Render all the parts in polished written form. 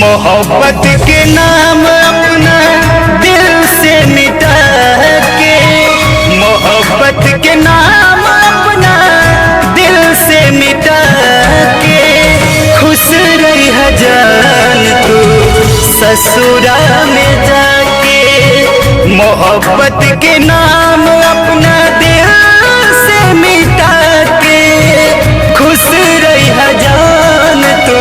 मोहब्बत के नाम अपना दिल से मिटा के, मोहब्बत के नाम अपना दिल से मिटा के, खुश रही जान तू ससुरा में जाके। मोहब्बत के नाम अपना दिल से मिटा के, खुश रही जान तू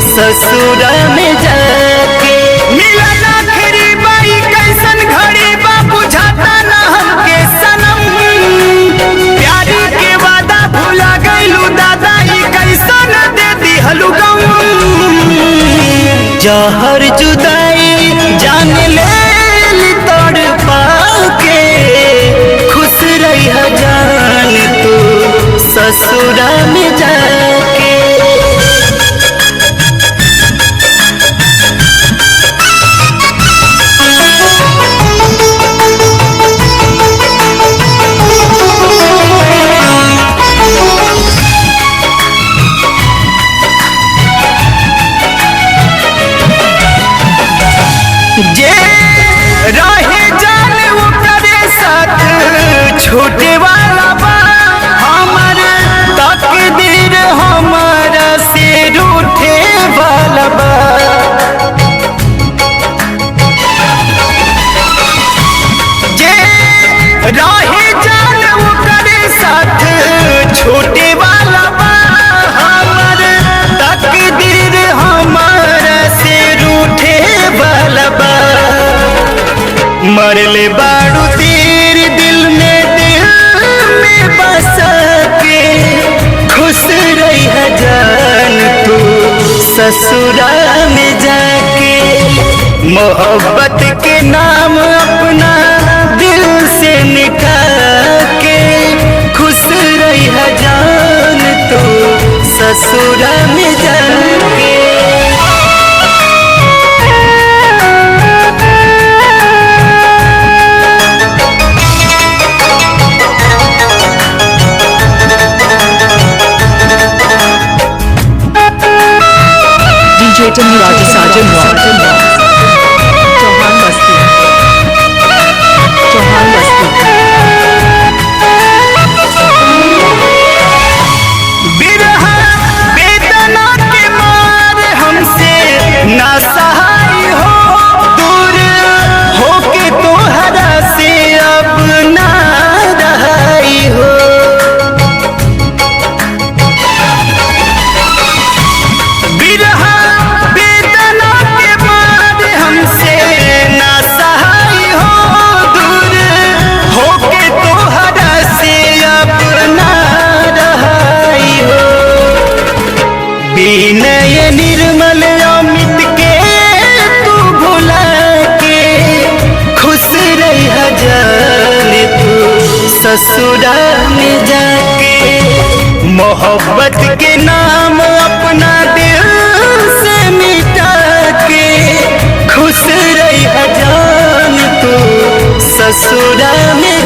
ससुरा में जाके। मिलन आखिरी बाई कैसन घड़ी बा बुझाता ना हमके सनम, प्यारी के वादा भुला गइलू दादा ई कैसन दे दिहलू गम। जहर जुदाई जान ले तोड़ पाके, खुश रही जान तू ससुरा में जाके। जे रहे जान वो करे साथ छूटे वाला बा, हमार तकदीर हमारा से रूठे वाला बा। जे रहे जान वो करे साथ छूटे वाला बा, हमार तकदीर हमारा से रूठे वाला बा। मरले बाड़ू तीर दिल में बसा के, खुश रही जान तू ससुरा में जाके। मोहब्बत के नाम अपना दिल से निकाल के, खुश रही जान तू ससुरा में जाके। चेतन राजा साजन चौहान बस्ती बिरहा बेदना के मार हमसे ना सहाय हो, दूर होके तोहरा से अब ना रहाई हो। बिरहा बेदना के मार हमसे ना सहाय हो, दूर होके तोहरा से अब ना रहाई हो। विनय निर्मल अमित के तू भुला के, खुश रही जान तू ससुरा में जाके। मोहब्बत के नाम अपना दिल से मिटा के, खुश रही जान तू ससुरा में